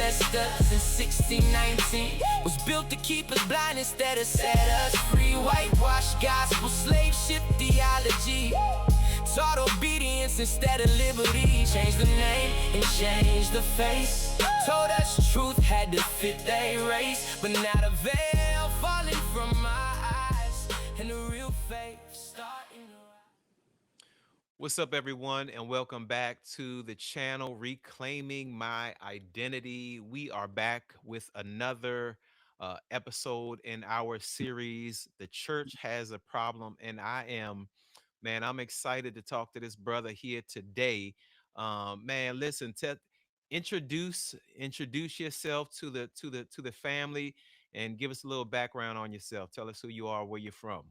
ancestors in 1619 was built to keep us blind instead of set us free. Whitewash gospel, slave ship theology, taught obedience instead of liberty. Changed the name and changed the face. Told us truth had to fit their race, but now the veil falling from my eyes and the real faith starting to rise. What's up, everyone, and welcome back to the channel Reclaiming My Identity. We are back with another episode in our series, The Church Has a Problem. And I'm excited to talk to this brother here today. Man, listen, introduce yourself to the family and give us a little background on yourself. Tell us who you are, where you're from.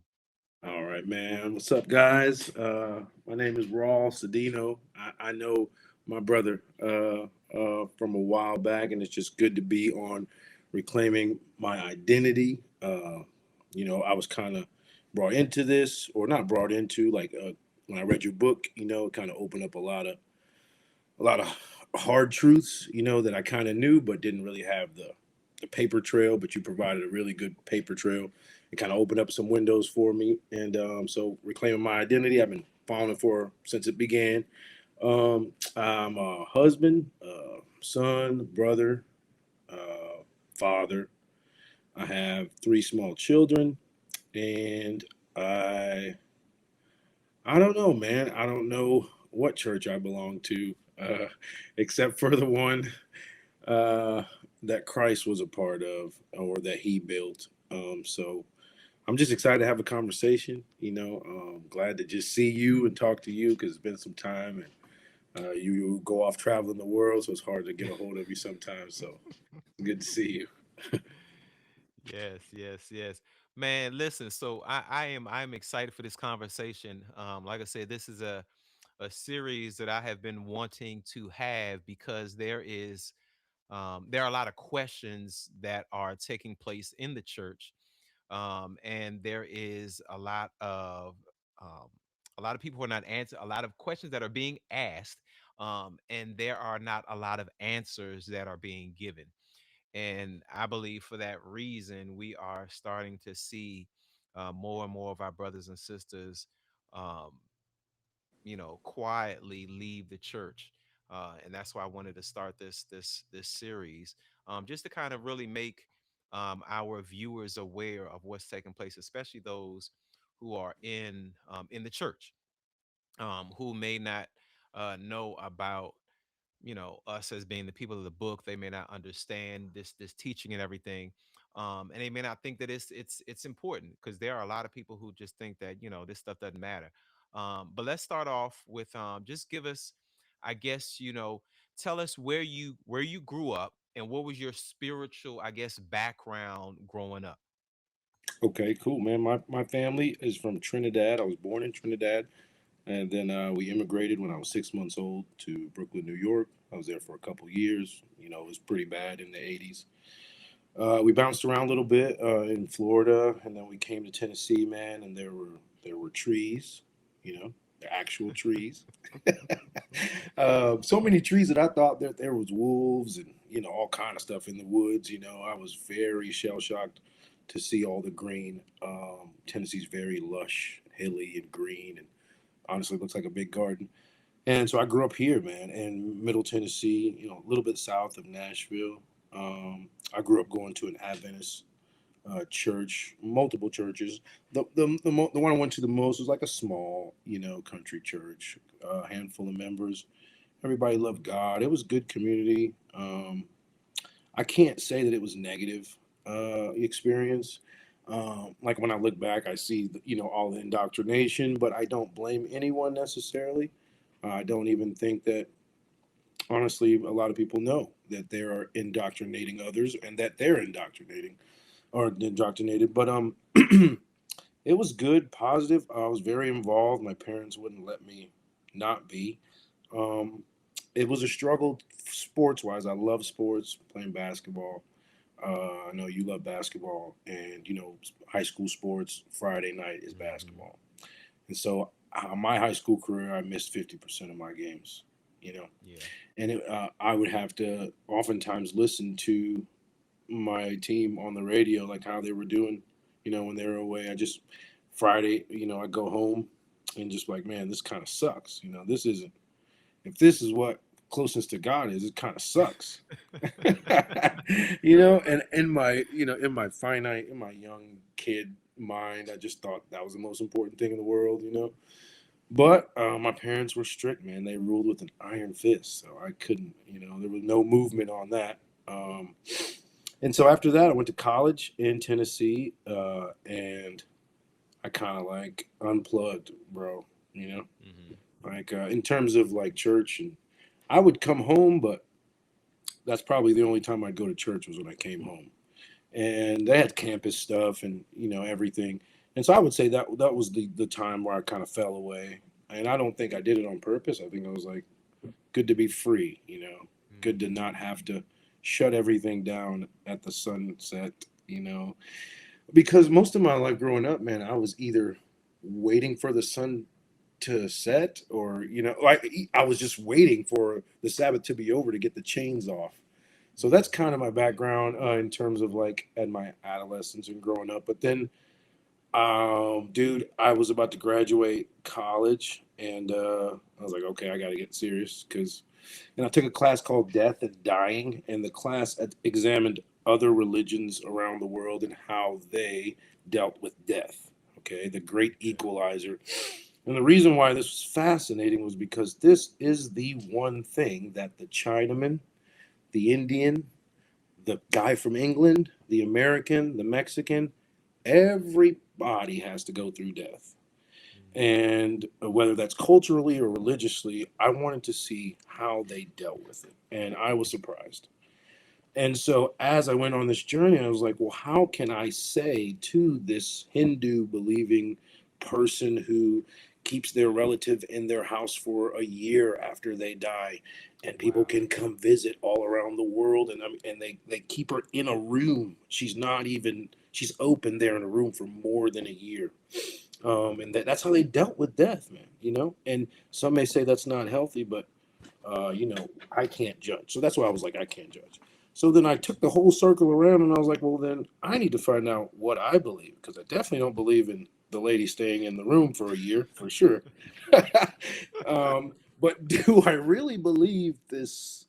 All right, man. What's up, guys? My name is Raul Sedino. I know my brother from a while back, and it's just good to be on reclaiming my identity. I was kind of brought into this, or not brought into, when I read your book. It kind of opened up a lot of hard truths, that I kind of knew, but didn't really have the paper trail. But you provided a really good paper trail. It kind of opened up some windows for me. And so reclaiming my identity, I've been following it for since it began. I'm a husband, son, brother, father. I have three small children, and I don't know, man. I don't know what church I belong to, except for the one uh, that Christ was a part of, or that He built. So I'm just excited to have a conversation. Glad to just see you and talk to you because it's been some time, and you go off traveling the world, so it's hard to get a hold of you sometimes. So good to see you. Yes. Man, listen, so I'm excited for this conversation. Like I said, this is a series that I have been wanting to have because there are a lot of questions that are taking place in the church. And there is um, a lot of people who are not answering, a lot of questions that are being asked, and there are not a lot of answers that are being given. And I believe for that reason, we are starting to see more and more of our brothers and sisters, um, quietly leave the church. And that's why I wanted to start this series, just to kind of really make our viewers aware of what's taking place, especially those who are in the church, who may not know about us as being the people of the book. They may not understand this teaching and everything, and they may not think that it's important, because there are a lot of people who just think that this stuff doesn't matter. But let's start off with just give us, I guess, tell us where you grew up and what was your spiritual, I guess, background growing up. Okay, cool, man. My family is from Trinidad. I was born in Trinidad, and then we immigrated when I was 6 months old to Brooklyn, New York. I was there for a couple years. It was pretty bad in the 80s. We bounced around a little bit in Florida, and then we came to Tennessee, man. And there were trees, the actual trees. So many trees that I thought that there was wolves and all kind of stuff in the woods. I was very shell shocked to see all the green. Tennessee's very lush, hilly, and green, and honestly looks like a big garden. And so I grew up here, man, in Middle Tennessee, a little bit south of Nashville. I grew up going to an Adventist church, multiple churches. The one I went to the most was like a small, country church, a handful of members. Everybody loved God. It was good community. I can't say that it was negative experience. Like when I look back, I see all the indoctrination, but I don't blame anyone necessarily. I don't even think that honestly a lot of people know that they are indoctrinating others and that they're indoctrinating or indoctrinated. But it was good, positive. I was very involved. My parents wouldn't let me not be. Um, it was a struggle sports wise. I love sports, playing basketball. I know you love basketball, and high school sports. Friday night is Mhm. basketball, and so my high school career, I missed 50% of my games. you know. Yeah. And I would have to oftentimes listen to my team on the radio, like how they were doing, when they were away. I just Friday, I go home and just like, man, this kind of sucks. This isn't. If this is what closeness to God is, it kind of sucks. And in my young kid mind, I just thought that was the most important thing in the world. But my parents were strict, man. They ruled with an iron fist, so I couldn't. There was no movement on that. Um, and so after that, I went to college in Tennessee, and I kind of like unplugged, bro. You know, Hmm. like in terms of like church, and I would come home, but that's probably the only time I'd go to church was when I came home. And they had campus stuff and everything. And so I would say that was the time where I kind of fell away. And I don't think I did it on purpose. I think I was like, good to be free, good to not have to shut everything down at the sunset, you know, because most of my life growing up, man, I was either waiting for the sun to set or, like I was just waiting for the Sabbath to be over to get the chains off. So Yeah. that's kind of my background in terms of like at my adolescence and growing up. But then, dude, I was about to graduate college, and I was like, okay, I got to get serious and I took a class called Death and Dying, and the class examined other religions around the world and how they dealt with death. Okay, the great Okay. equalizer. And the reason why this was fascinating was because this is the one thing that the Chinaman, the Indian, the guy from England, the American, the Mexican, everybody has to go through death. Mm. And whether that's culturally or religiously, I wanted to see how they dealt with it. And I was surprised. And so as I went on this journey, I was like, well, how can I say to this Hindu believing person who keeps their relative in their house for a year after they die, and people Wow. can come visit all around the world, and they keep her in a room. She's open there in a room for more than a year. And that's how they dealt with death, man. And some may say that's not healthy, but I can't judge. So that's why I was like, I can't judge. So then I took the whole circle around and I was like, well, then I need to find out what I believe because I definitely don't believe in the lady staying in the room for a year for sure. But do I really believe this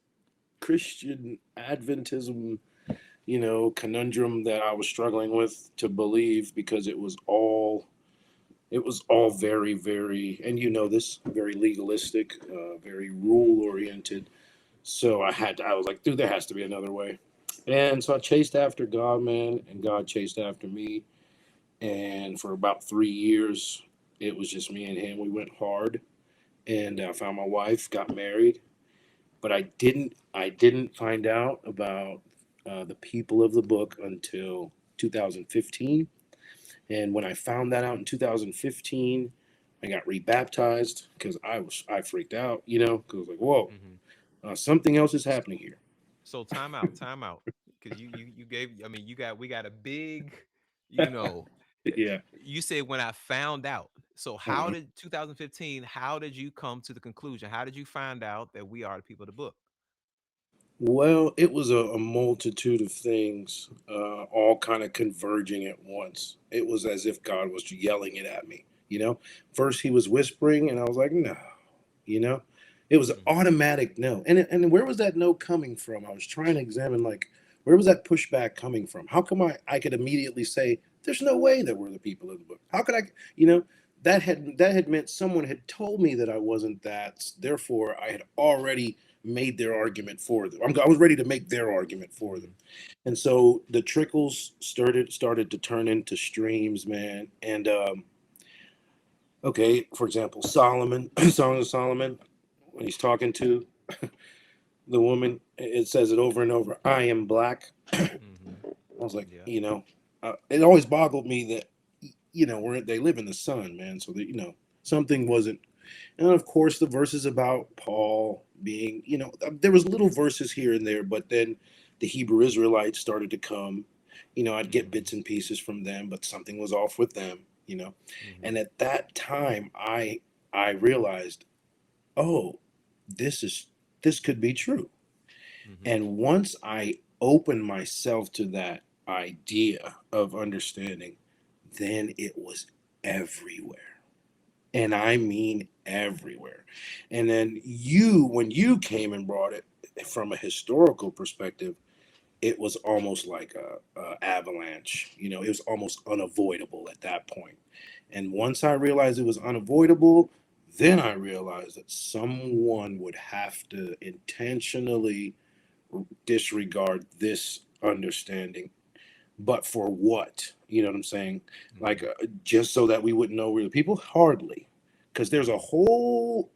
Christian Adventism, conundrum that I was struggling with to believe because it was all very, very, and this, very legalistic, very rule oriented. So I was like, dude, there has to be another way. And so I chased after God, man, and God chased after me. And for about 3 years, it was just me and him. We went hard, and I found my wife, got married. But I didn't find out about the people of the book until 2015. And when I found that out in 2015, I got rebaptized because I freaked out, because I was like, whoa, Hmm. something else is happening here. So time out, because you gave. I mean, we got a big, you know. Yeah. You said when I found out. So how Uh-huh. did 2015? How did you come to the conclusion? How did you find out that we are the people of the book? Well, it was a multitude of things, all kind of converging at once. It was as if God was yelling it at me. First, he was whispering, and I was like, no, you know? It was an Hmm. automatic no. And where was that no coming from? I was trying to examine, like, where was that pushback coming from? How come I could immediately say, there's no way that we're the people of the book? How could I, you know? That had meant someone had told me that I wasn't that. Therefore, I had already made their argument for them. I was ready to make their argument for them. Hmm. And so the trickles started to turn into streams, man. And okay, for example, Solomon, Song of Solomon, when he's talking to the woman, it says it over and over. I am black. I Hmm. was like, Yeah. it always boggled me that they live in the sun, man. So that something wasn't. And of course, the verses about Paul being, there was little verses here and there, but then the Hebrew Israelites started to come. I'd get Hmm. bits and pieces from them, but something was off with them. Hmm. And at that time, I realized, oh, this is this could be true. Mm-hmm. And once I opened myself to that idea of understanding, then it was everywhere. And I mean everywhere. And then when you came and brought it from a historical perspective, it was almost like a avalanche. It was almost unavoidable at that point. And once I realized it was unavoidable, then I realized that someone would have to intentionally disregard this understanding. But for what? You know what I'm saying? Like, Mm-hmm. just so that we wouldn't know real people? Hardly. Because there's a whole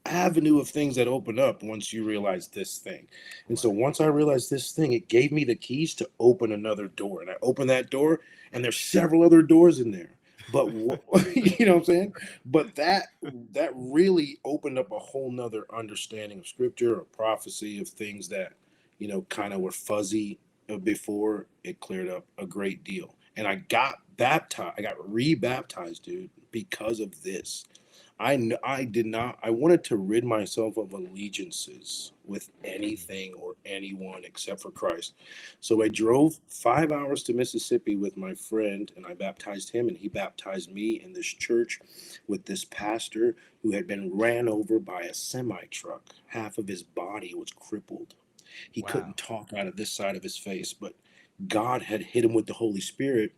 avenue of things that open up once you realize this thing. And so Right. once I realized this thing, it gave me the keys to open another door. And I opened that door, and there's several other doors in there. But you know what I'm saying? But that really opened up a whole nother understanding of scripture or prophecy of things that kind of were fuzzy before. It cleared up a great deal. And I got baptized. I got rebaptized, dude, because of this. I did not. I wanted to rid myself of allegiances with anything or anyone except for Christ. So I drove 5 hours to Mississippi with my friend, and I baptized him, and he baptized me in this church with this pastor who had been ran over by a semi truck. Half of his body was crippled. He couldn't Wow. talk out of this side of his face, but God had hit him with the Holy Spirit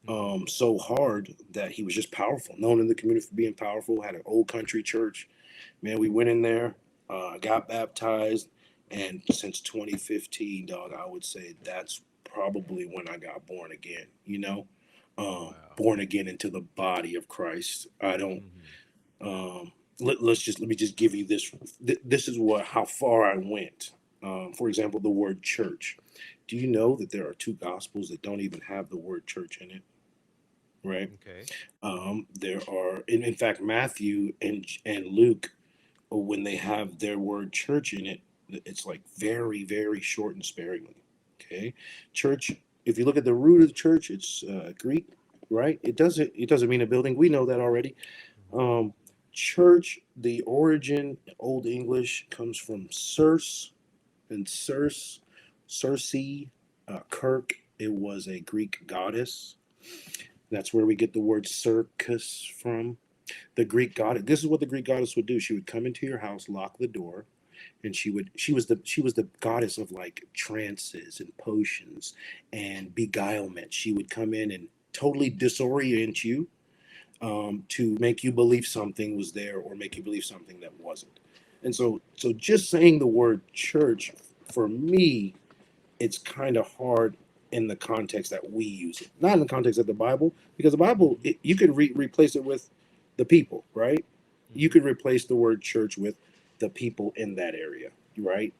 Mm-hmm. so hard that he was just powerful, known in the community for being powerful. Had an old country church. Man, we went in there, got baptized, and since 2015, dog, I would say that's probably when I got born again. Wow. Born again into the body of Christ. I don't. Mm-hmm. Um, let me just give you this. This is how far I went. For example, the word church. Do you know that there are two gospels that don't even have the word church in it? Right. Okay. There are, in fact, Matthew and Luke, when they have their word church in it, it's like very, very short and sparingly. Okay, church. If you look at the root of the church, it's Greek, right? It doesn't mean a building. We know that already. Mm-hmm. Um, Church, the origin, Old English, comes from Circe and Circe, Kirk. It was a Greek goddess. That's where we get the word circus from. The Greek goddess. This is what the Greek goddess would do. She would come into your house, lock the door, and she was the goddess of like trances and potions and beguilement. She would come in and totally disorient you, to make you believe something was there or make you believe something that wasn't. And so just saying the word church, for me, it's kind of hard in the context that we use it, not in the context of the Bible, because the Bible, Mm-hmm. you could replace it with the people, right? You Mm-hmm. could replace the word church with the people in that area, right?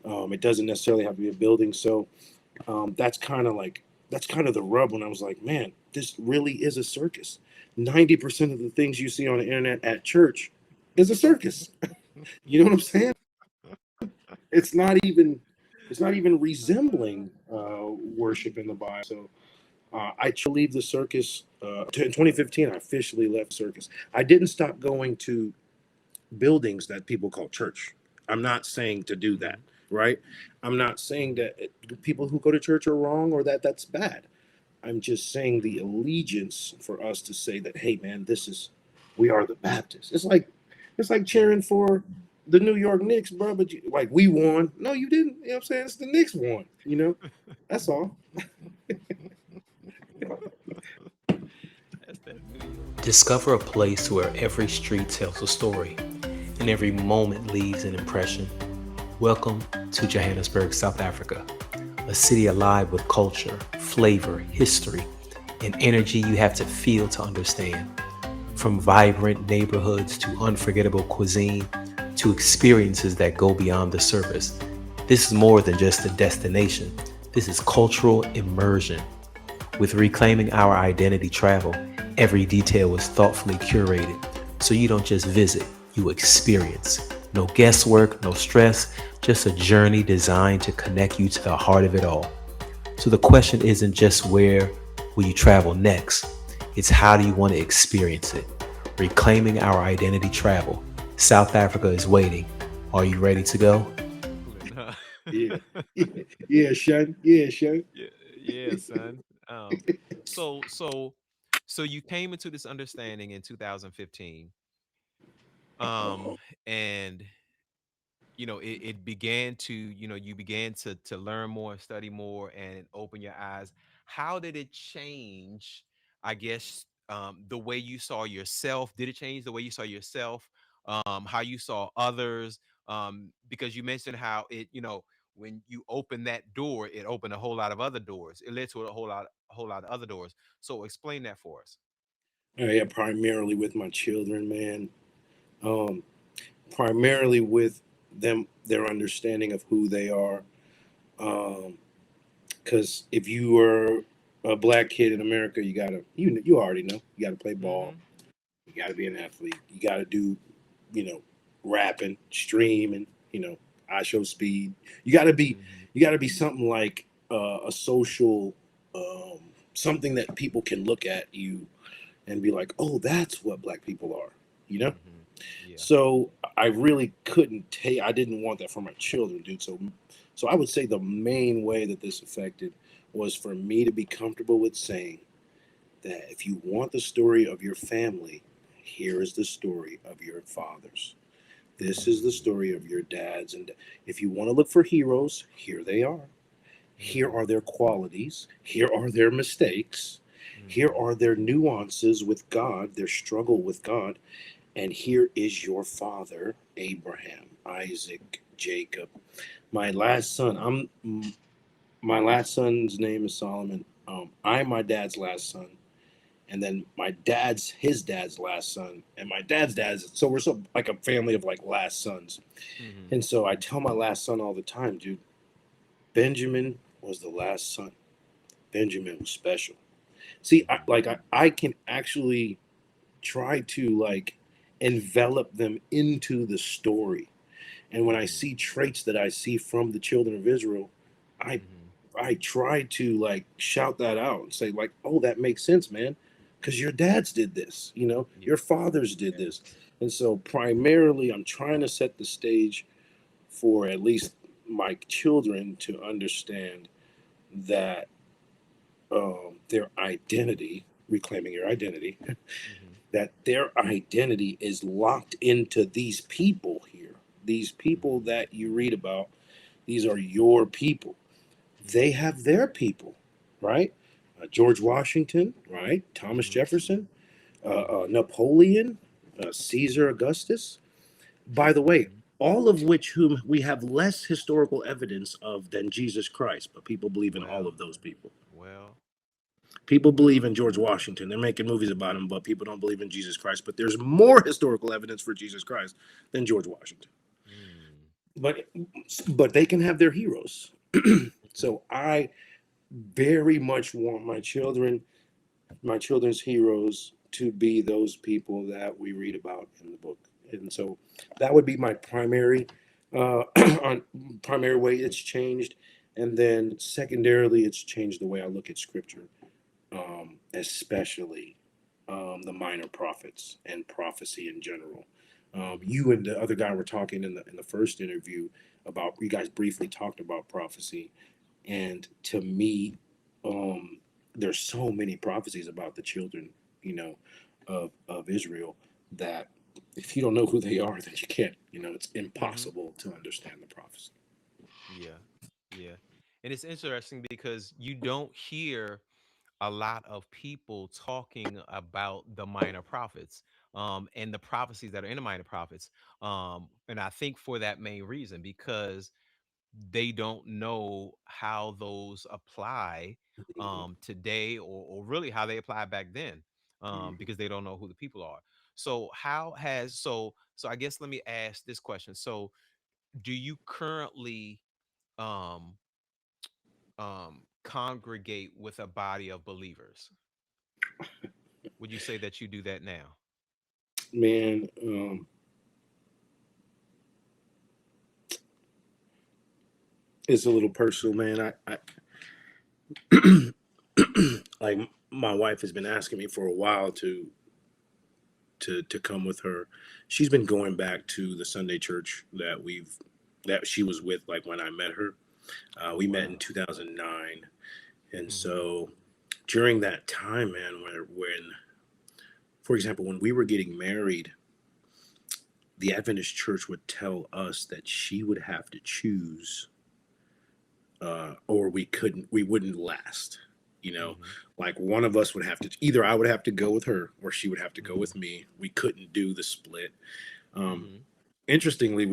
Mm-hmm. It doesn't necessarily have to be a building. So that's kind of the rub when I was like, man, this really is a circus. 90% of the things you see on the internet at church is a circus. You know what I'm saying? It's not even it's not even resembling worship in the Bible. So I chose to leave the circus. In 2015, I officially left circus. I didn't stop going to buildings that people call church. I'm not saying to do that, Mm-hmm. right? I'm not saying Mm-hmm. that people who go to church are wrong or that that's bad. I'm just saying the Mm-hmm. allegiance for us to say that, hey man, we are the Baptists. It's like Mm-hmm. cheering for the New York Knicks, bro. But like we won. No, you didn't. You know what I'm saying? It's the Knicks won. That's all. That's that New York Discover a Knicks. place where every street tells a story and every moment leaves an impression. Welcome to Johannesburg, South Africa, a city alive with culture, flavor, history, and energy you have to feel to understand. From vibrant neighborhoods to unforgettable cuisine to experiences that go beyond the surface, this is more than just a destination. This is cultural immersion. With Reclaiming Our Identity Travel, every detail is thoughtfully curated so you don't just visit, you experience. No guesswork, no stress, just a journey designed to connect you to the heart of it all. So the question isn't just where will you travel next, it's how do you want to experience it. Reclaiming Our Identity Travel. South Africa is waiting. Are you ready to go? Cooling, huh? Yeah. Yeah, Sean. Yeah, Sean. Yeah, yeah, son. So so so you came into this understanding in 2015, um, and it began to, you began to learn more, study more, and open your eyes. How did it change, I guess, the way you saw yourself? Did it change the way you saw yourself, how you saw others? Because you mentioned how when you opened that door, it opened a whole lot of other doors. It led to a whole lot of other doors. So explain that for us. Yeah, primarily with my children, man. Um, Primarily with them, their understanding of who they are. Because if you were a black kid in America, you already know you gotta play ball, Mm-hmm. you gotta be an athlete, you gotta do, you know, rapping, streaming, I show speed. You gotta be Mm-hmm. you gotta be something like a social, um, something that people can look at you and be like, oh, that's what black people are, you know. Mm-hmm. Yeah. So I really couldn't take. I didn't want that for my children, dude. So I would say the main way that this affected was for me to be comfortable with saying that if you want the story of your family, here is the story of your fathers. This is the Mm-hmm. story of your dads, and if you want to look for heroes, here they are. Here Mm-hmm. are their qualities. Here are their mistakes. Here Mm-hmm. are their nuances with God, their struggle with God, and here is your father, Abraham, Isaac, Jacob. My last son, my last son's name is Solomon. I'm my dad's last son. And then my dad's his dad's last son. And my dad's. So we're so like a family of like last sons. Mm-hmm. And so I tell my last son all the time, dude, Benjamin was the last son. Benjamin was special. See, Mm-hmm. I can actually try to like envelop them into the story. And when I Mm-hmm. see traits that I see from the children of Israel, I Mm-hmm. I try to like shout that out and say like, "Oh, that makes sense, man, because your dads did this, Yeah. your fathers did this." And so primarily I'm trying to set the stage for at least my children to understand that their identity, reclaiming your identity, Mm-hmm. that their identity is locked into these people here. These people Mm-hmm. that you read about, these are your people. They have their people, right? George Washington, right? Thomas Mm-hmm. Jefferson, Mm-hmm. Napoleon, Caesar Augustus. By the way, Mm-hmm. all of which whom we have less historical evidence of than Jesus Christ, but people believe in all Well, of those people. well, People believe well. in George Washington. They're making movies about him, but people don't believe in Jesus Christ. But there's more historical evidence for Jesus Christ than George Washington. Mm. But but they can have their heroes. Mm-hmm. So I very much want my children's heroes to be those people that we read about in the book. And so that would be my primary on primary way it's changed. And then secondarily, it's changed the way I look at scripture, especially the minor prophets and prophecy in general. Mm-hmm. You and the other guy were talking in the first interview about, you guys briefly talked about prophecy, and to me, um, there's so many prophecies about the children, you know, of Israel, that if you don't know who they are, then you can't, it's Mm-hmm. impossible to understand the prophecy. Yeah. Yeah. And it's interesting because you don't hear a lot of people talking about the minor prophets, and the prophecies that are in the minor prophets. And I think for that main reason, because they don't know how those apply today, or really how they apply back then, because they don't know who the people are. So I guess let me ask this question. So do you currently um, congregate with a body of believers? Would you say that you do that now? Man, it's a little personal, man. Like, my wife has been asking me for a while to to come with her. She's been going back to the Sunday church that she was with, like when I met her. We met in Wow. 2009, and Mhm. so during that time, man, when for example, when we were getting married, the Adventist church would tell us that she would have to choose, or we wouldn't last. You know, Mhm. like one of us would have to, either I would have to go with her or she would have to go with Mhm. me. We couldn't do the split. Um, Mhm. Interestingly,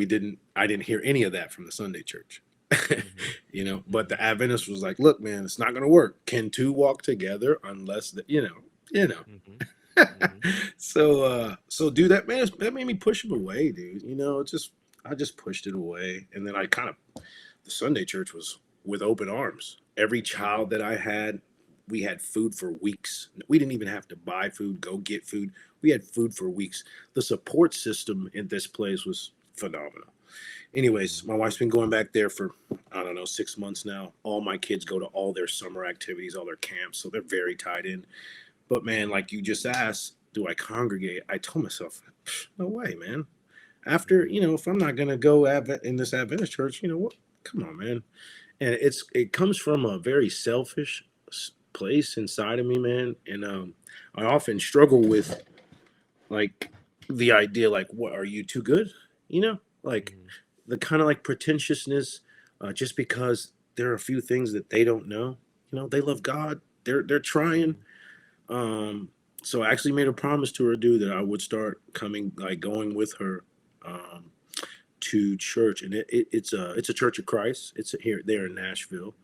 I didn't hear any of that from the Sunday church. Mhm. You know, but Mhm. the Adventist was like, look, man, it's not going to work. Can two walk together unless you know. Mhm. Mhm. So dude, that made me push him away, dude. You know, I just pushed it away, and then I kind of the Sunday church was with open arms. Every child Mhm. that I had, we had food for weeks. We didn't even have to buy food, go get food. We had food for weeks. The support system in this place was phenomenal. Anyways, Mhm. my wife's been going back there for, I don't know, 6 months now. All my kids go to all their summer activities, all their camps, so they're very tied in. But man, Mhm. like you just asked, do I congregate? I told myself, no way, man. After, Mhm. if I'm not gonna go in this Adventist church, you know what? Come on, man. And it comes from a very selfish place inside of me, man. And I often struggle with, like, the idea, like, what, are you too good? Like Mhm. the kind of like pretentiousness, just because there are a few things that they don't know. They love God. They're trying. Mhm. um, so I actually made a promise to her, dude, that I would start going with her, um, to church, and it's a Church of Christ. It's here there in Mhm. Nashville.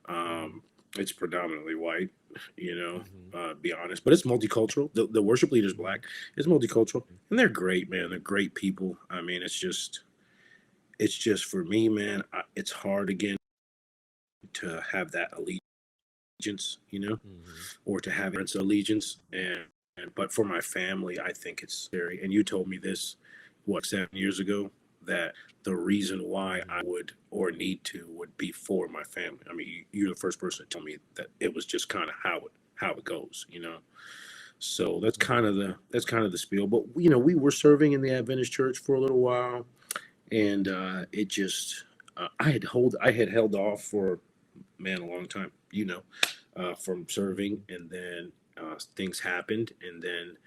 Mhm. Um, it's predominantly white, Mhm. be honest, but it's multicultural. The worship leader's Mhm. black. It's multicultural, Mhm. and they're great, man. They're great people. I mean, it's just for me, man. It's hard again to have that allegiance, Mhm. or to have allegiance, and but for my family, I think it's very. And you told me this, what, 7 years ago, that the reason why Mhm. I would or need to would be for my family. I mean, you're the first person to tell me that it was just kind of how it goes. So Mhm. that's kind of the spiel. But we were serving in the Adventist church for a little while, and it just I had held off for, man, a long time, from serving, Mhm. and then things happened, and then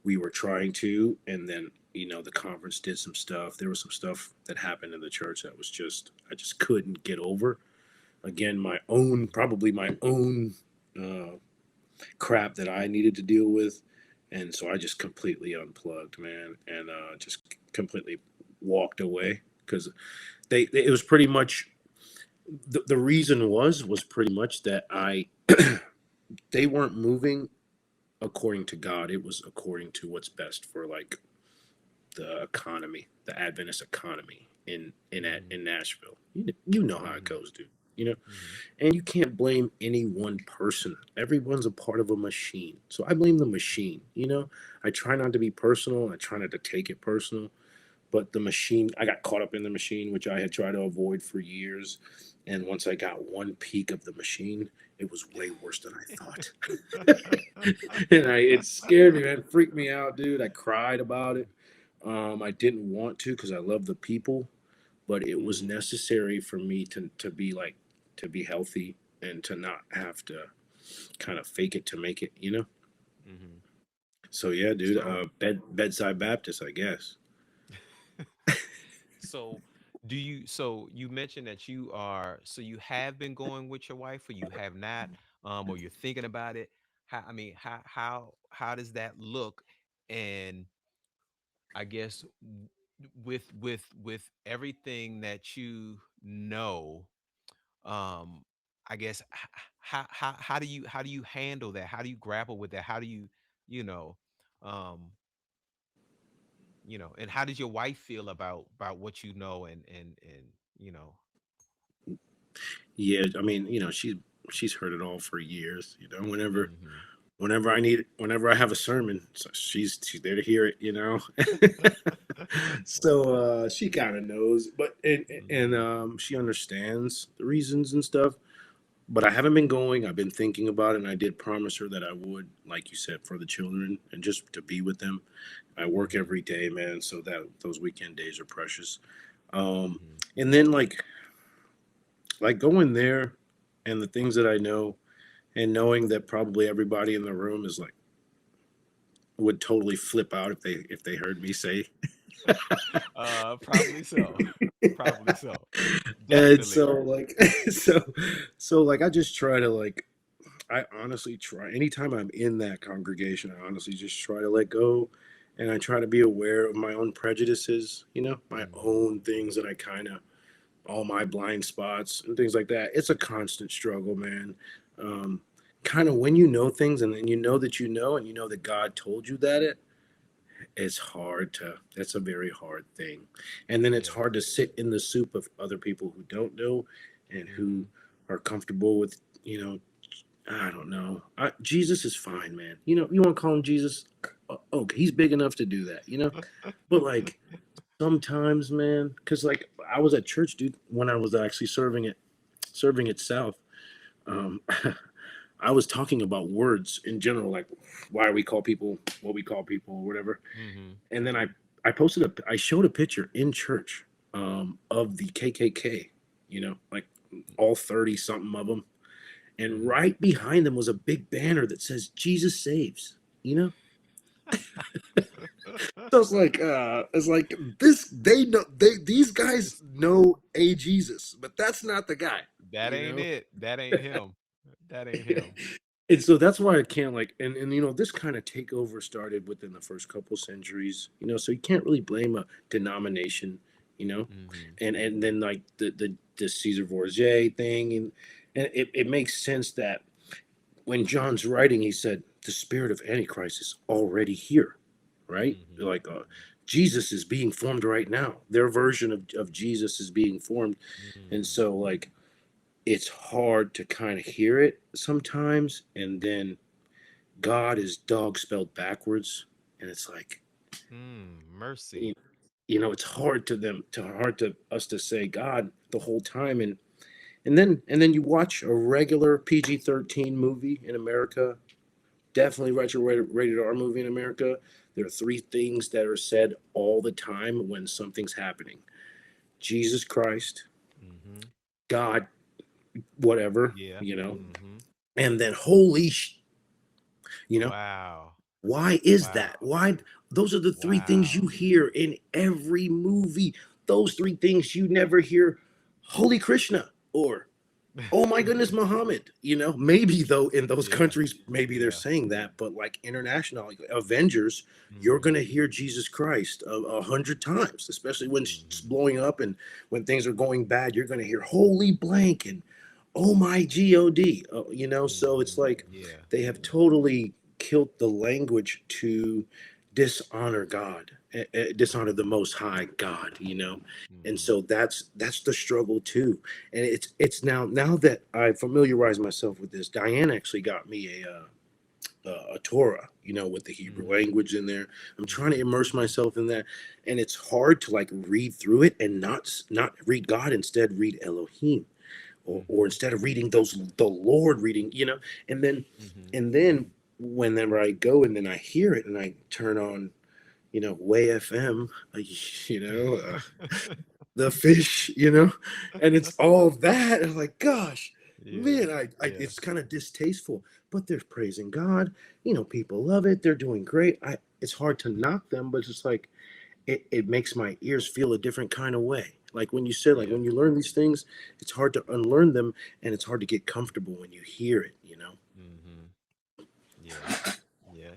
we were trying to, and then the conference did some stuff. There was some stuff that happened in the church that was just I just couldn't get over. Again, Mhm. probably my own uh, crap that I needed to deal with, and so I just completely unplugged, man, and just completely walked away because it was pretty much the reason was pretty much that I they weren't moving according to God. It was according to what's best for, like, the economy, the Adventist economy Mhm. in Nashville. You know how it Mhm. goes, dude. You know, Mhm. and you can't blame any one person. Everyone's a part of a machine. So I blame the machine. I try not to be personal. I try not to take it personal. But the machine, I got caught up in the machine, which I had tried to avoid for years. And once I got one peak of the machine, it was way worse than I thought. And it scared me, man. It freaked me out, dude. I cried about it. I didn't want to because I love the people, but it was Mhm. necessary for me to be healthy and to not have to kind of fake it to make it. Mhm. So yeah, dude. So, Bedside Baptist, I guess. so so you mentioned that you have been going with your wife, or you have not, or you're thinking about it. I mean, how does that look? And I guess with everything that um, I guess how do you handle that? How do you grapple with that? How do you know, um, and how does your wife feel about what and you know? Yeah, I mean, she's heard it all for years. Hmm. Whenever I have a sermon, so she's there to hear it. So she kind of knows, but and Hmm. she understands the reasons and stuff. but I haven't been going. I've been thinking about it, and I did promise her that I would, like you said, for the children and just to be with them. I work Hmm. every day, man, so that those weekend days are precious. Um, Hmm. and then like going there and the things that I know and knowing that probably everybody in the room is like would totally flip out if they heard me say. Probably so. Probably so. And Definitely. so like so like I just try to like I honestly try anytime I'm in that congregation, I honestly just try to let go and I try to be aware of my own prejudices, my Hmm. own things that I kind of all my blind spots and things like that. It's a constant struggle, man. Um, kind of when you know things and then you know that you know and you know that God told you that it's hard to that's a very hard thing. And then it's Yeah. hard to sit in the soup of other people who don't know and who Hmm. are comfortable with, I don't know. Jesus is fine, man. You want to call him Jesus? Okay, he's big enough to do that. But like sometimes, man, because like I was at church, dude, when I was actually serving at South. Um, I was talking about words in general, like why we call people what we call people or whatever. Hmm. And then I showed a picture in church of the KKK, like all 30 something of them, and Hmm. right behind them was a big banner that says Jesus saves. You know, so it's like this. They know these guys know a Jesus, but that's not the guy. That You ain't know, it. That ain't him. That ain't him. and so that's why I can't like and this kind of takeover started within the first couple centuries. So you can't really blame a denomination. You know, Hmm. and then like the Caesar Borgia thing and it makes sense that when John's writing, he said the spirit of Antichrist is already here, right? Hmm. Like Jesus is being formed right now. Their version of Jesus is being formed, and Mm. so like it's hard to kind of hear it sometimes, and then God is dog spelled backwards, and it's like Mercy. you it's hard to them to hard to us to say God the whole time, and then you watch a regular PG-13 movie in America, definitely retro rated R movie in America. There are three things that are said all the time when something's happening: Jesus Christ, Hmm. God, whatever, Yeah. Hmm. and then holy, you know. Wow. Why is that? Wow. Why? Those are the three things you Wow. hear in every movie. Those three things you never hear. Holy Krishna or oh my goodness, Muhammad. Maybe though in those Yeah. countries, maybe they're Yeah. saying that, but like international like Avengers, you're Hmm. gonna hear Jesus Christ 100 times, especially when it's Hmm. blowing up and when things are going bad. You're gonna hear holy blank and oh my God. So it's Hmm. like Yeah. they have totally killed the language to dishonor God, dishonor the Most High God. And Hmm. so that's the struggle too. And it's now that I familiarize myself with this. Diane actually got me a Torah, with the Hebrew Hmm. language in there. I'm trying to Hmm. immerse myself in that, and it's hard to like read through it and not read God, instead read Elohim, or Hmm. instead of reading the Lord reading, and then Hmm. and then whenever I go and then I hear it and I turn on, Way FM, you know, uh, the fish, and it's all that. And I'm like, gosh, Yeah. man, I Yeah. it's kind of distasteful, but they're praising God. People love it. They're doing great. It's hard to knock them, but it's like it makes my ears feel a different kind of way. Like when you said, like Yeah. when you learn these things, it's hard to unlearn them, and it's hard to get comfortable when you hear it. Hmm. Yeah. Yeah.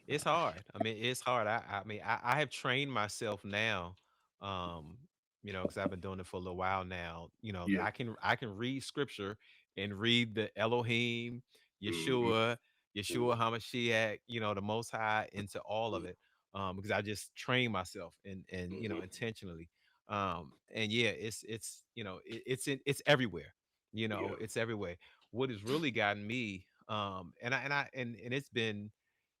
It's hard. I mean, it's hard. I have trained myself now, um, because I've been doing it for a little while now. That Yeah. I can read scripture and read the Elohim, Hmm. Yeshua, Yeshua Hamashiach, the Most High into all of it, because I just train myself and Hmm. intentionally, and yeah, it's everywhere. Yeah. It's everywhere. What has really gotten me, and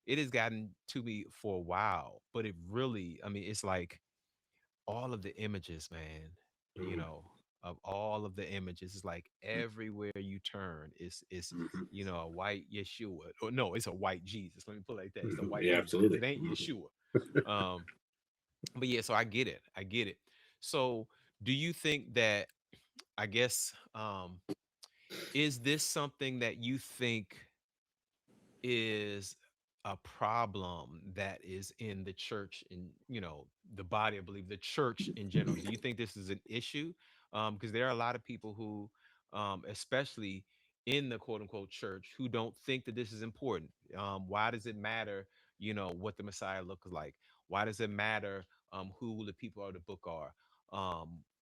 it has gotten to me for a while, but it really, I mean, it's like all of the images, man, you Hmm. know, of all of the images. It's like everywhere you turn is Hmm. a white Yeshua. Or no, it's a white Jesus. Let me put it like that. It's a white Yeah, Jesus because absolutely. it ain't Hmm. Yeshua. Um, but yeah, so I get it. I get it. So do you think that, I guess, is this something that you think is a problem that is in the church, in the body, I believe the church in general? Do you think this is an issue? Because there are a lot of people who, especially in the quote unquote church, who don't think that this is important. Why does it matter, what the Messiah looks like? Why does it matter, who the people of the book are?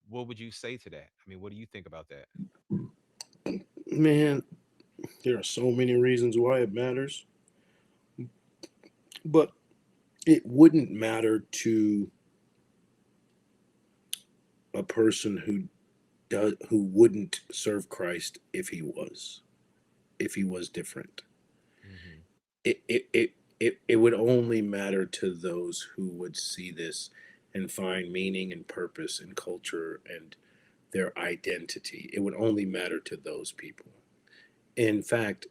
What would you say to that? I mean, what do you think about that? Man, there are so many reasons why it matters, but it wouldn't matter to a person who wouldn't serve Christ if he was different. Hmm. It would only matter to those who would see this and find meaning and purpose and culture and their identity. It would only matter to those people. In fact,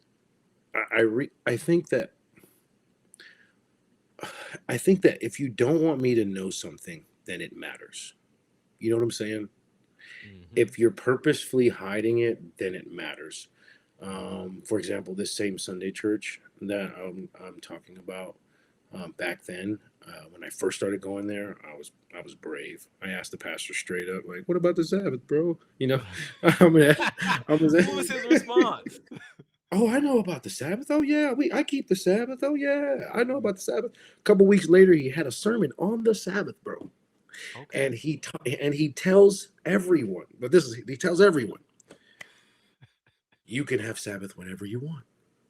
I think that if you don't want me to know something, then it matters. You know what I'm saying? Hmm. If you're purposefully hiding it, then it matters. Hmm. For example, this same Sunday church that I'm talking about, back then, when I first started going there, I was brave. I asked the pastor straight up, like, "What about the Sabbath, bro?" I'm gonna, I'm What was his gonna, response? oh, I know about the Sabbath. Oh yeah, I keep the Sabbath. Oh yeah, I know about the Sabbath. A couple weeks later, he had a sermon on the Sabbath, bro, and Okay. he tells everyone. But he tells everyone, you can have Sabbath whenever you want.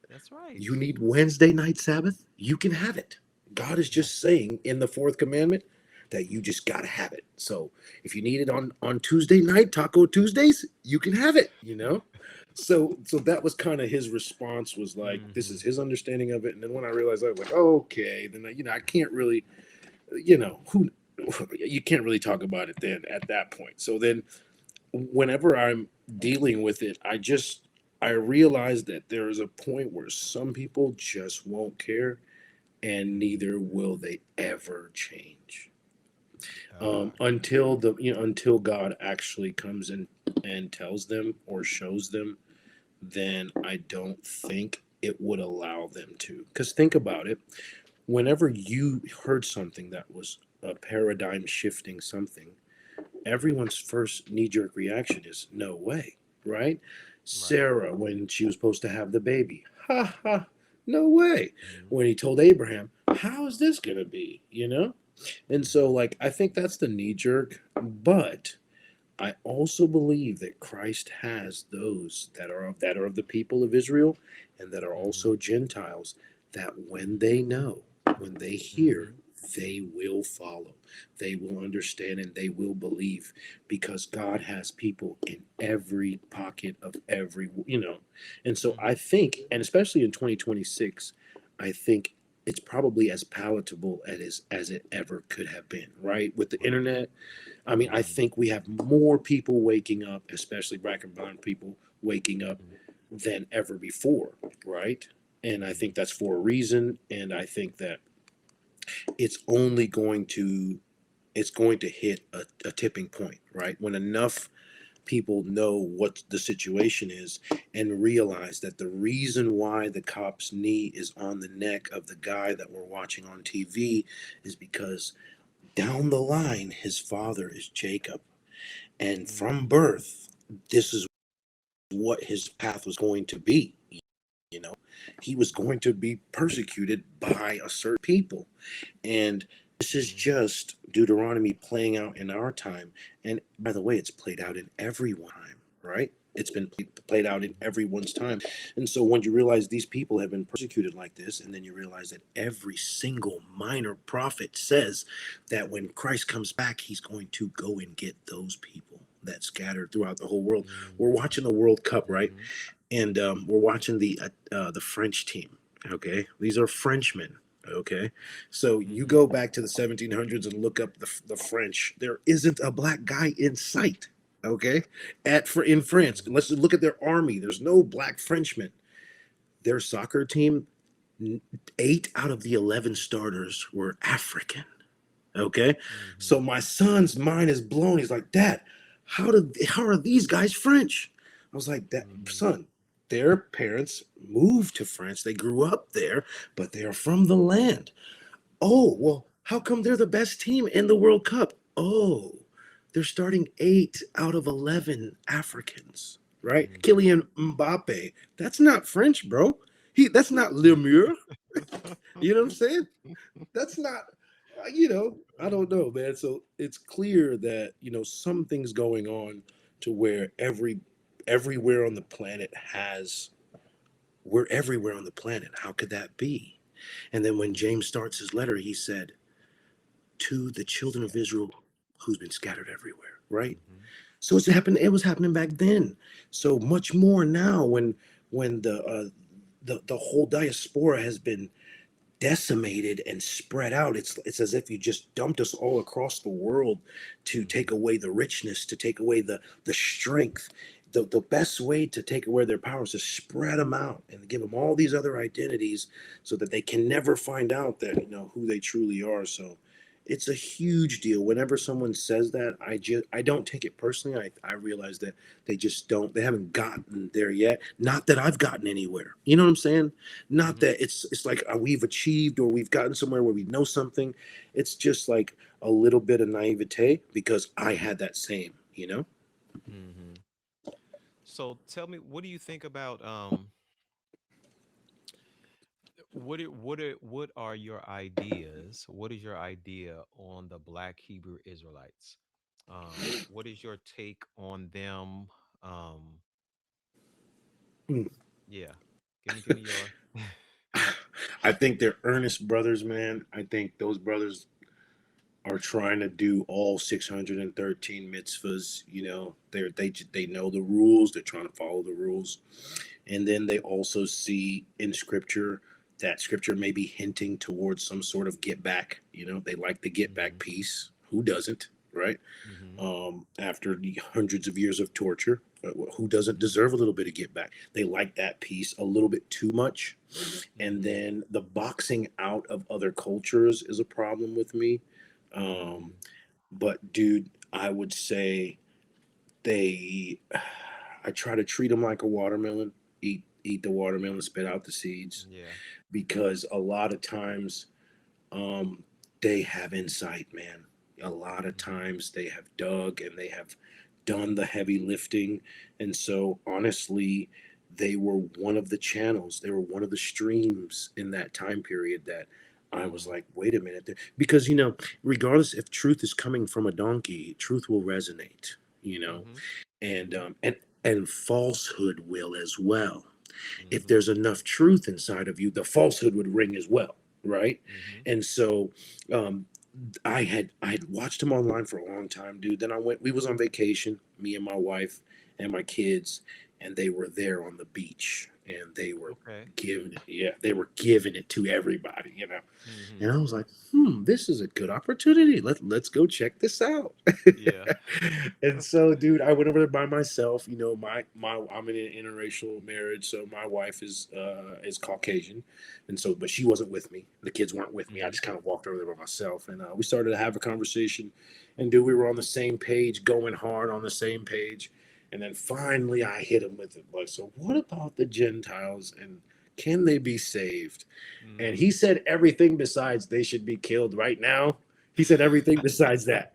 That's right. You need Wednesday night Sabbath, you can have it. God is Yeah. just saying in the fourth commandment that you just gotta have it. So if you need it on Tuesday night, Taco Tuesdays, you can have it. So that was kind of his response, was like, this is Hmm. his understanding of it. And then when I realized, I was like, okay, then I can't really, who you can't really talk about it then at that point. So then whenever I'm dealing with it, I realize that there is a point where some people just won't care, and neither will they ever change, Yeah. until God actually comes in and tells them or shows them. Then I don't think it would allow them to. Because think about it, whenever you heard something that was a paradigm shifting something, everyone's first knee jerk reaction is no way, right? Right. Sarah, when she was supposed to have the baby, ha ha, no way. Hmm. When he told Abraham, how is this going to be, And so, Hmm. like, I think that's the knee jerk, but I also believe that Christ has those that are of the people of Israel and that are Hmm. also Gentiles, that when Hmm. they know, when they hear, Hmm. they will follow. They will understand and they will believe, because God has people in every pocket of every. And so I Hmm. think, and especially in 2026, I think it's probably as palatable as it ever could have been, right? With the Right. internet, I mean, I Hmm. think we have more people waking up, especially black and brown people waking up, Hmm. than ever before, right? And I Hmm. think that's for a reason. And I think that it's only going to hit a tipping point, right? When enough people know what the situation is and realize that the reason why the cop's knee is on the neck of the guy that we're watching on TV is because down the line, his father is Jacob. And from Hmm. birth, this is what his path was going to be. You know, he was going to be persecuted by a certain people. And this is Hmm. just Deuteronomy playing out in our time. And by the way, it's played out in everyone's time, right? It's been played out in everyone's time. And so when you realize these people have been persecuted like this, and then you realize that every single minor prophet says that when Christ comes back, he's going to go and get those people that scattered throughout the whole world. We're Hmm. watching the World Cup, right? Hmm. And we're watching the French team. Okay, these are Frenchmen. Okay, so you Hmm. go back to the 1700s and look up the French. There isn't a black guy in sight. Okay, in France, Mhm. let's look at their army. There's no black Frenchmen. Their soccer team, 8 out of the 11 starters were African. Okay, Mhm. so my son's mind is blown. He's like, Dad, how are these guys French? I was like, that Mhm. son, their parents moved to France. They grew up there, but they are from the land. Oh, well, how come they're the best team in the World Cup? Oh, they're starting 8 out of 11 Africans, right? Mhm. Kylian Mbappe. That's not French, bro. That's not Lemur. You know what I'm saying? That's not, I don't know, man. So it's clear that, something's going on to where everywhere on the planet we're everywhere on the planet. How could that be? And then when Mhm. James starts his letter, he said, to the children of Israel who's been scattered everywhere, right? Mhm. So it was happening back then. So much more now when the whole diaspora has been decimated and spread out. It's as if you just dumped us all across the world to take Mhm. away the richness, to take away the strength. The best way to take away their power is to spread them out and give them all these other identities so that they can never find out that who they truly are. So it's a huge deal. Whenever someone says that, I don't take it personally. I realize that they haven't gotten there yet. Not that I've gotten anywhere. You know what I'm saying? Not Mhm. that it's like we've achieved or we've gotten somewhere where we know something. It's just like a little bit of naivete because I had that same. Mhm. So tell me, what do you think about what are your ideas? What is your idea on the Black Hebrew Israelites? What is your take on them? Um, Hmm. yeah, give me your. I think they're earnest brothers, man. I think those brothers are trying to do all 613 mitzvahs. They know the rules. They're trying to follow the rules. And then they also see in scripture that scripture may be hinting towards some sort of get back. They like the get back Mhm. piece. Who doesn't, right? Mhm. After the hundreds of years of torture, who doesn't Mhm. deserve a little bit of get back? They like that piece a little bit too much. And Mhm. then the boxing out of other cultures is a problem with me. Um, Mhm. but dude, I would say they I try to treat them like a watermelon. Eat the watermelon, spit out the seeds, Yeah. because a lot of times um, they have insight, man. A lot of Mhm. times they have dug and they have done the heavy lifting. And so, honestly, they were one of the channels, they were one of the streams in that time period that I was Mhm. like, wait a minute. Because, regardless if truth is coming from a donkey, truth will resonate, you know, Mhm. and, Mhm. um, and, and falsehood will as well. If Mhm. there's enough truth inside of you, the falsehood would ring as well, right? Mhm. And so um, I had watched him online for a long time, dude. Then we was on vacation, me and my wife and my kids, and they were there on the beach, and they were Okay. they were giving it to everybody. And Mhm. I was like, this is a good opportunity. Let's go check this out. Yeah. And so, dude, I went over there by myself. My I'm in an interracial marriage, so my wife is Caucasian, and so but she wasn't with me. The kids weren't with me. I Mhm. just kind of walked over there by myself, and we started to have a conversation. And dude, we were on the same page, going hard on the same page. And then finally, I hit him with it. Like, so what about the Gentiles and can they be saved? And he Mhm. said everything besides they should be killed right now. He said everything besides that.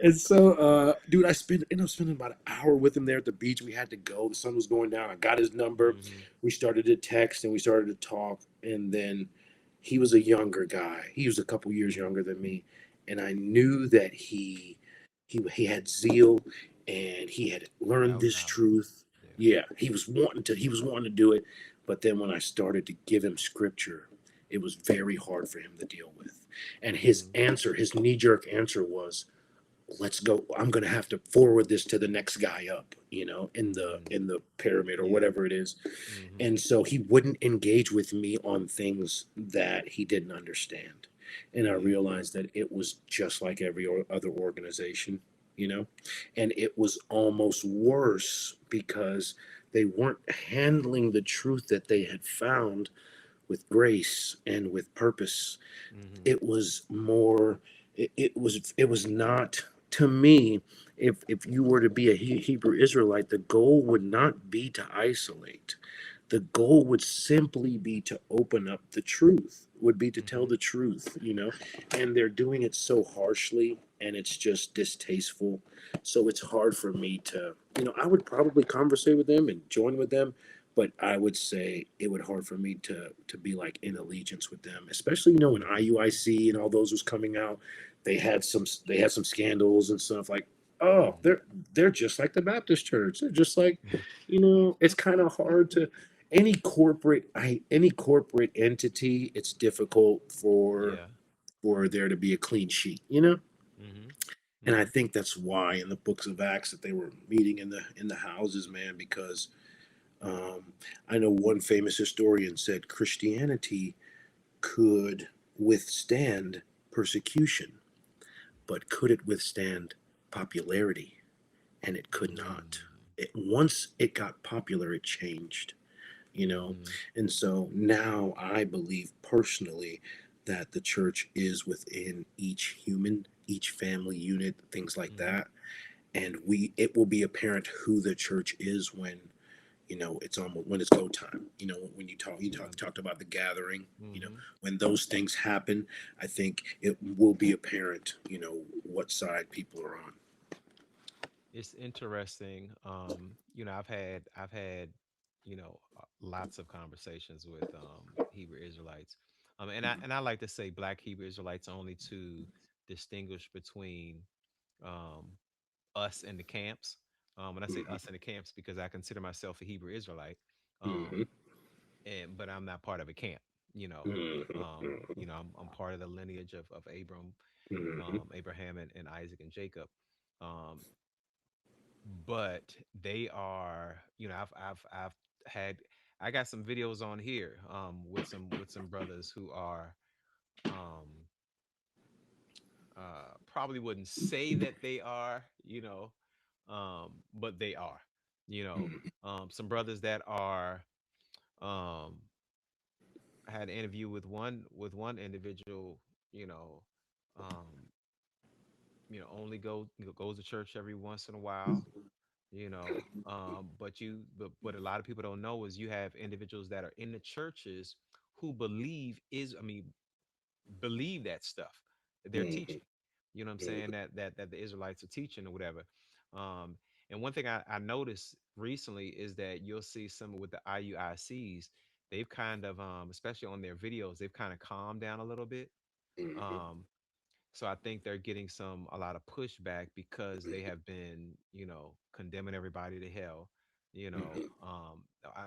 And so, dude, ended up spending about an hour with him there at the beach. We had to go. The sun was going down. I got his number. Mhm. We started to text and we started to talk. And then he was a younger guy. He was a couple years younger than me. And I knew that he had zeal and he had learned Without this knowledge. truth. Yeah. Yeah, he was wanting to do it. But then when I started to give him scripture, it was very hard for him to deal with. And Mhm. his knee jerk answer was, let's go. I'm going to have to forward this to the next guy up, in the Mhm. in the pyramid or Yeah. whatever it is. Mhm. And so he wouldn't engage with me on things that he didn't understand. And I Yeah. realized that it was just like every other organization. you know, and it was almost worse because they weren't handling the truth that they had found with grace and with purpose. Mm-hmm. It was more, it was not, to me, if you were to be a Hebrew Israelite, the goal would not be to isolate. The goal would simply be to open up the truth, would be to tell Mm-hmm. the truth, and they're doing it so harshly, and it's just distasteful. So it's hard for me to, I would probably conversate with them and join with them, but I would say it would hard for me to be like in allegiance with them, especially when Mm-hmm. IUIC and all those was coming out. They had some scandals and stuff like, oh, Mm-hmm. they're just like the Baptist church. They're just like, it's kind of hard to any corporate entity. It's difficult for Yeah. there to be a clean sheet. Mm-hmm. And I Mm-hmm. think that's why in the books of Acts that they were meeting in the houses, man, because um, I know one famous historian said Christianity could withstand persecution, but could it withstand popularity? And it could not. Once it got popular, it changed, you know? Mm-hmm. And so now I believe personally that the church is within each human, each family unit, things like Mm-hmm. that. And it will be apparent who the church is when it's almost when it's go time. When you talked about the gathering. Mm-hmm. When those things happen, I think it will be apparent. What side people are on. It's interesting. I've had lots of conversations with Hebrew Israelites, and I like to say Black Hebrew Israelites only to distinguish between um, us and the camps. When I say Mhm, us and the camps, because I consider myself a Hebrew Israelite, mhm, but I'm not part of a camp. mhm, mhm, I'm part of the lineage of mhm, Abraham and Isaac and Jacob. Um, but they are, I've had, I got some videos on here with some brothers who are um probably wouldn't say that they are, but they are, you know, mhm, some brothers that are, um, I had an interview with one individual, you know, um, only goes to church every once in a while, but a lot of people don't know is you have individuals that are in the churches who believe that stuff that they're mhm, teaching. You know what I'm saying? mhm, That the Israelites are teaching or whatever. Um, and one thing I noticed recently is that you'll see some with the IUICs, they've kind of, especially on their videos, they've kind of calmed down a little bit. mhm, Um, so I think they're getting a lot of pushback because they have been, condemning everybody to hell.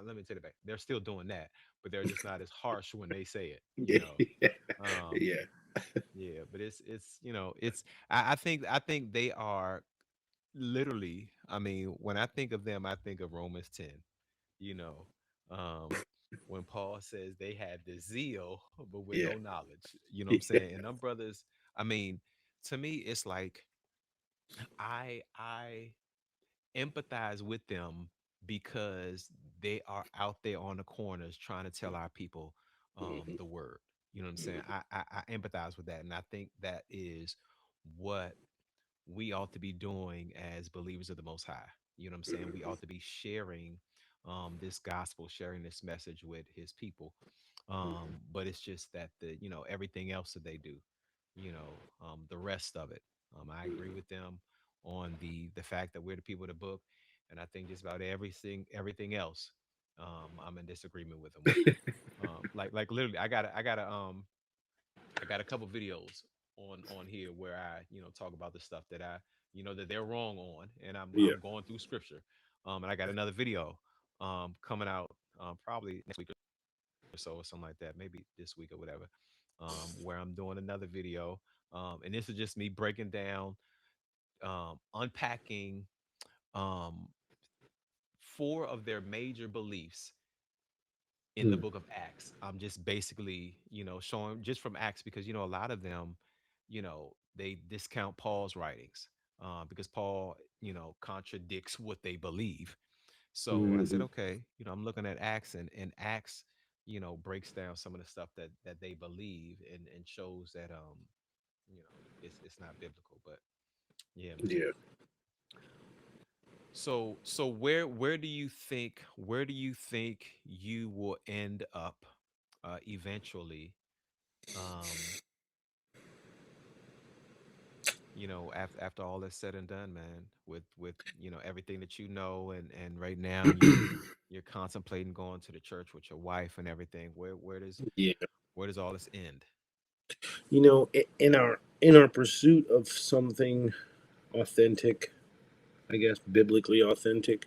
Let me take it back. They're still doing that, but they're just not as harsh when they say it. yeah, yeah, Um, yeah, yeah, but I think they are literally. I mean, when I think of them, I think of Romans 10. You know, um, when Paul says they had the zeal but with yeah, no knowledge. You know what I'm yeah, saying? And them brothers. I mean, to me, it's like I empathize with them because they are out there on the corners trying to tell our people mhm, the word. You know what I'm saying? mhm, I empathize with that, and I think that is what we ought to be doing as believers of the Most High. You know what I'm saying? We ought to be sharing this gospel, sharing this message with His people. But it's just that everything else that they do, the rest of it. I agree with them on the fact that we're the people of the book, and I think just about everything else, I'm in disagreement with them with. Like literally, I got a couple videos on here where I talk about the stuff that that they're wrong on, and I'm yeah. I'm going through scripture. And I got another video coming out probably next week or so or something like that, maybe this week or whatever, where I'm doing another video. And this is just me breaking down, unpacking um, four of their major beliefs in the Mm, book of Acts. I'm just basically, showing just from Acts because a lot of them, they discount Paul's writings. because Paul, contradicts what they believe. So I said, Hmm. okay, I'm looking at Acts, and Acts, breaks down some of the stuff that they believe, and shows that it's not biblical. But yeah, man. Yeah. So where do you think you will end up eventually, um after all is said and done, man, with everything that and right now you're contemplating going to the church with your wife and everything. Yeah. Where does all this end? In our pursuit of something authentic, I guess biblically authentic,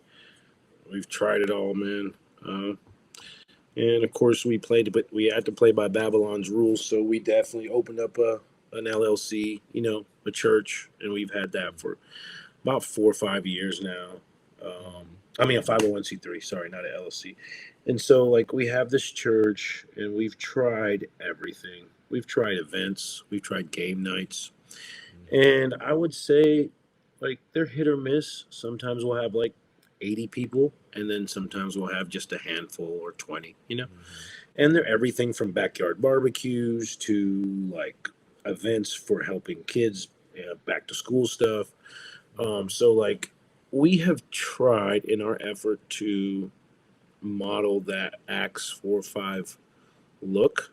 we've tried it all, man. Uh, and of course, but we had to play by Babylon's rules. So we definitely opened up an LLC, a church, and we've had that Mm-hmm. for about 4 or 5 years now. I mean, a 501c3. Sorry, not an LLC. And so, like, we have this church, and we've tried everything. We've tried events. We've tried game nights. Mm-hmm. And I would say, like, they're hit or miss. Sometimes we'll have like 80 people, and then sometimes we'll have just a handful or 20. Mm-hmm. And they're everything from backyard barbecues to like events for helping kids, back to school stuff. Mm-hmm. So, like, we have tried in our effort to model that Acts 4 5 look,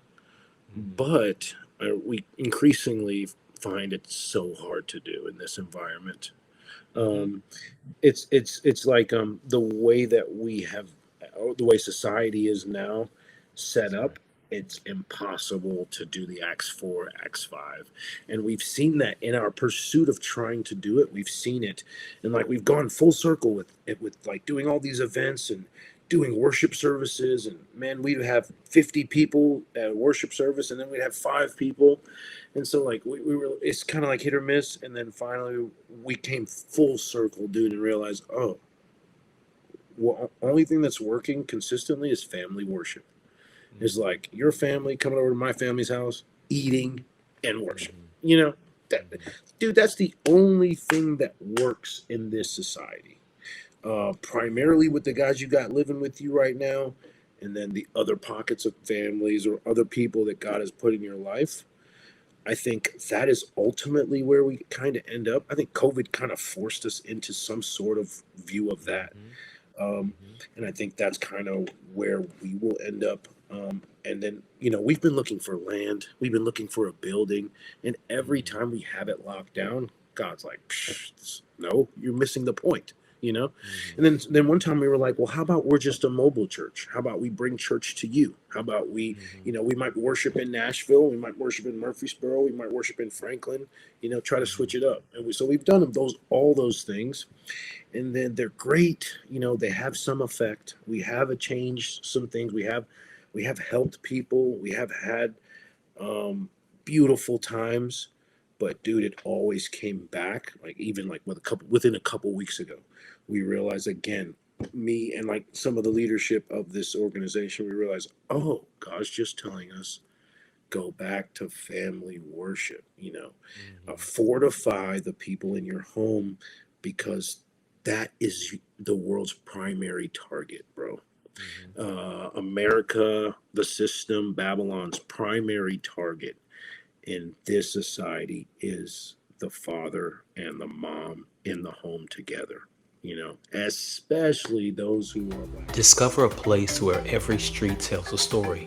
Mm-hmm. but we increasingly find it so hard to do in this environment. Mm-hmm. Um, it's like the way that we have, the way society is now set That's up. right. It's impossible to do the Acts 4, Acts 5. And we've seen that in our pursuit of trying to do it. We've seen it. And like we've gone full circle with it, with like doing all these events and doing worship services. And man, we'd have 50 people at a worship service, and then we'd have 5 people. And so like we were, it's kind of like hit or miss. And then finally we came full circle, dude, and realized, oh, well, only thing that's working consistently is family worship. Is Mm-hmm. like your family coming over to my family's house, eating and worship. Mm-hmm. You know, that Mm-hmm. dude, that's the only thing that works in this society. Primarily with the guys you got living with you right now, and then the other pockets of families or other people that God has put in your life. I think that is ultimately where we kind of end up. I think COVID kind of forced us into some sort of view of that. Mm-hmm. Um, Mm-hmm. and I think that's kind of where we will end up. And then, we've been looking for land, we've been looking for a building, and every Mm-hmm. time we have it locked down, God's like, no, you're missing the point, you know? Mm-hmm. And then one time we were like, well, how about we're just a mobile church? How about we bring church to you? How about Mm-hmm. we might worship in Nashville, we might worship in Murfreesboro, we might worship in Franklin, try to Mm-hmm. switch it up. And so we've done all those things, and then they're great. They have some effect. We have changed some things. We have helped people. We have had um, beautiful times, but dude, it always came back. Like even like within a couple weeks ago, we realized again, me and like some of the leadership of this organization, we realized, oh, God's just telling us go back to family worship. Mm-hmm. Fortify the people in your home, because that is the world's primary target, bro. Mm-hmm. America, the system, Babylon's primary target in this society is the father and the mom in the home together. Especially those who are black. Discover a place where every street tells a story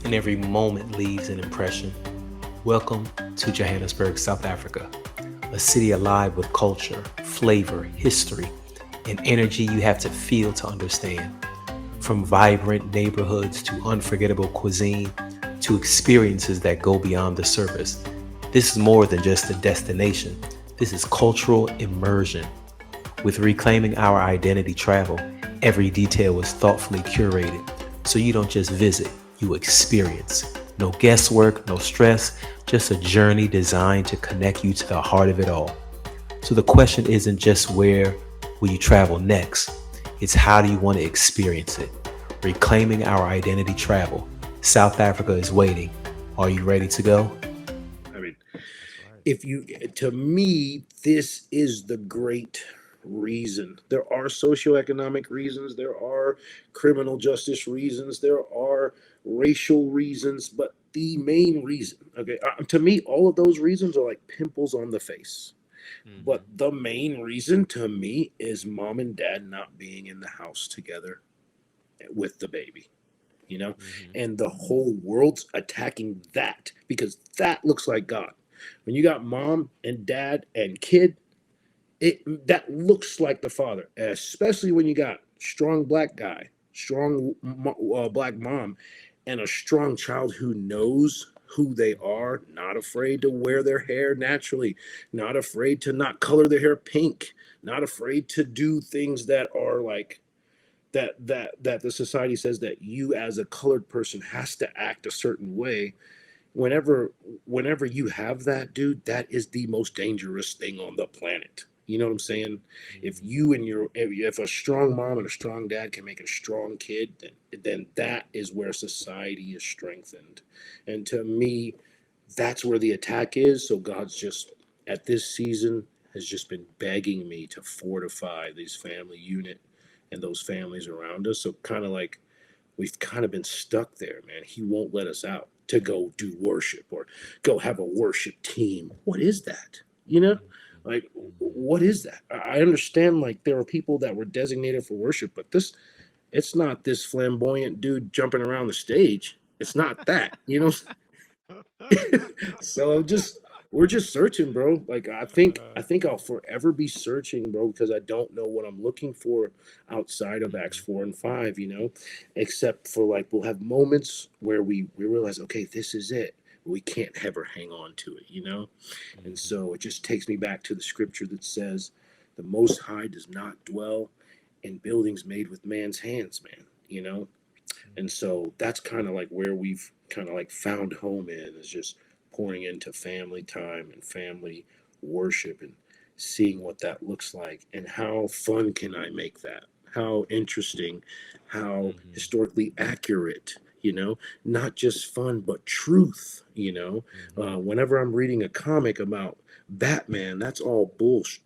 and every moment leaves an impression. Welcome to Johannesburg, South Africa, a city alive with culture, flavor, history, and energy you have to feel to understand. From vibrant neighborhoods to unforgettable cuisine to experiences that go beyond the surface, this is more than just a destination. This is cultural immersion. With Reclaiming Our Identity Travel, every detail is thoughtfully curated so you don't just visit, you experience. No guesswork, no stress, just a journey designed to connect you to the heart of it all. So the question isn't just where will you travel next, it's how do you want to experience it. Reclaiming Our Identity Travel. South Africa is waiting. Are you ready to go? I mean, That's right. if you, to me, this is the great reason. There are socioeconomic reasons, there are criminal justice reasons, there are racial reasons, but the main reason, okay, to me, all of those reasons are like pimples on the face. But Mm-hmm. the main reason to me is mom and dad not being in the house together with the baby, you know? Mm-hmm. And the whole world's attacking that because that looks like God. When you got mom and dad and kid, it that looks like the father, especially when you got strong black guy, strong black mom, and a strong child who knows who they are, not afraid to wear their hair naturally, not afraid to not color their hair pink, not afraid to do things that are like that the society says that you as a colored person has to act a certain way. Whenever you have that, dude, that is the most dangerous thing on the planet. You know what I'm saying? If Mm-hmm. you and your if a strong mom and a strong dad can make a strong kid, then that is where society is strengthened. And to me, that's where the attack is. So God's just at this season has just been begging me to fortify these family unit and those families around us. So kind of like we've kind of been stuck there, man. He won't let us out to go do worship or go have a worship team. What is that? You know? Like, Mm-hmm. what is that? I understand, like, there are people that were designated for worship, but it's not this flamboyant dude jumping around the stage. It's not that, you know? So we're just searching, bro. Like I think I'll forever be searching, bro, because I don't know what I'm looking for outside of Acts Mm-hmm. 4 and 5, except for like we'll have moments where we realize, okay, this is it. We can't ever hang on to it. And Mm-hmm. so it just takes me back to the scripture that says the most high does not dwell in buildings made with man's hands, man. And so that's kind of like where we've kind of like found home in is just pouring into family time and family worship and seeing what that looks like and how fun can I make that? How interesting, how Mm-hmm. historically accurate, not just fun, but truth. Mm-hmm. Whenever I'm reading a comic about Batman, that's all bullshit.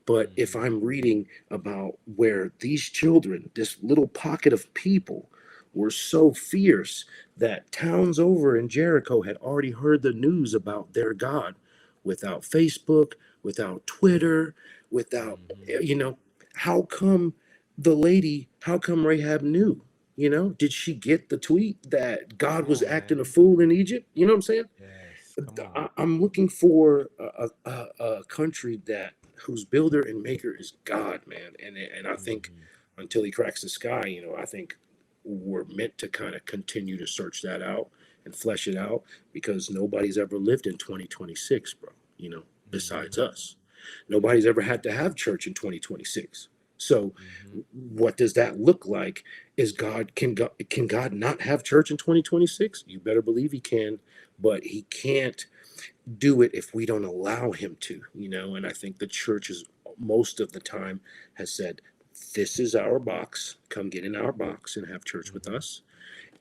But if Mm-hmm. I'm reading about where these children, this little pocket of people, were so fierce that towns over in Jericho had already heard the news about their God without Facebook, without Twitter, without, Mm-hmm. you know, how come how come Rahab knew? Did she get the tweet that God Come was on, acting a man. fool in Egypt? You know what I'm saying? Yes. Come on. I'm looking for a country that whose builder and maker is God, man. And I think Mm-hmm. until he cracks the sky, I think we're meant to kind of continue to search that out and flesh it out because nobody's ever lived in 2026, bro. Mm-hmm. Besides us, nobody's ever had to have church in 2026. So, Mm-hmm. what does that look like? Is God not have church in 2026? You better believe he can, but he can't do it if we don't allow him to. And I think the church is most of the time has said, this is our box. Come get in our box and have church with Mm-hmm. us.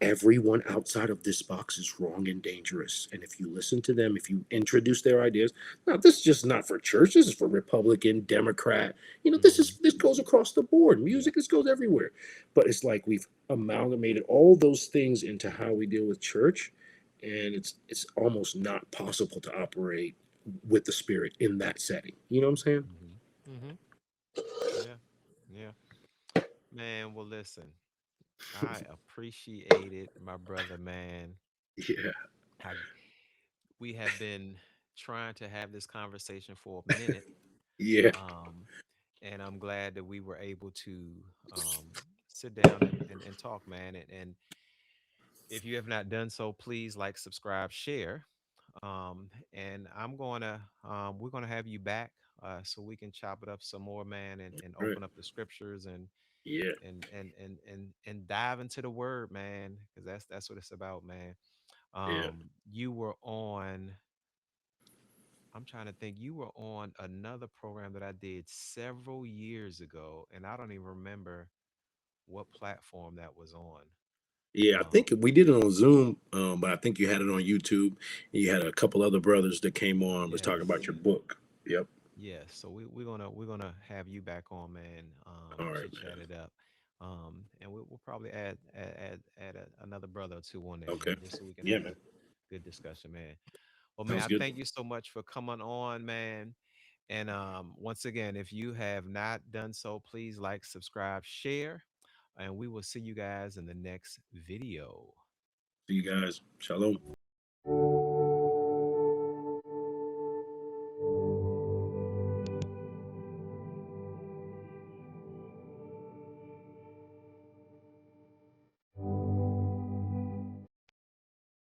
Everyone outside of this box is wrong and dangerous. And if you listen to them, if you introduce their ideas, now this is just not for church. This is for Republican, Democrat. Mm-hmm. This goes across the board. Yeah. Music, this goes everywhere. But it's like we've amalgamated all those things into how we deal with church, and it's almost not possible to operate with the spirit in that setting. You know what I'm saying? Mm-hmm. Mm-hmm. Yeah. Yeah. Man, well, listen, I appreciate it, my brother, man. Yeah, I, we have been trying to have this conversation for a minute. yeah, Um, and I'm glad that we were able to um, sit down and talk, man. And if you have not done so, please like, subscribe, share. And we're gonna have you back so we can chop it up some more, man, and right, open up the scriptures yeah, and dive into the word, man, because that's what it's about, man. yeah, You were on. I'm trying to think. You were on another program that I did several years ago, and I don't even remember what platform that was on. yeah. I Um, think we did it on Zoom, but I think you had it on YouTube. And you had a couple other brothers that came on was talking yes, about your book. Yep. Yes, so we're gonna have you back on, man. All right, Chit man. chat it up, and we'll probably add another brother or two on there, Okay. man, just so we can Yeah, have man. a good discussion, man. Well, man, Sounds I good. thank you so much for coming on, man. And once again, if you have not done so, please like, subscribe, share, and we will see you guys in the next video. See you guys. Shalom.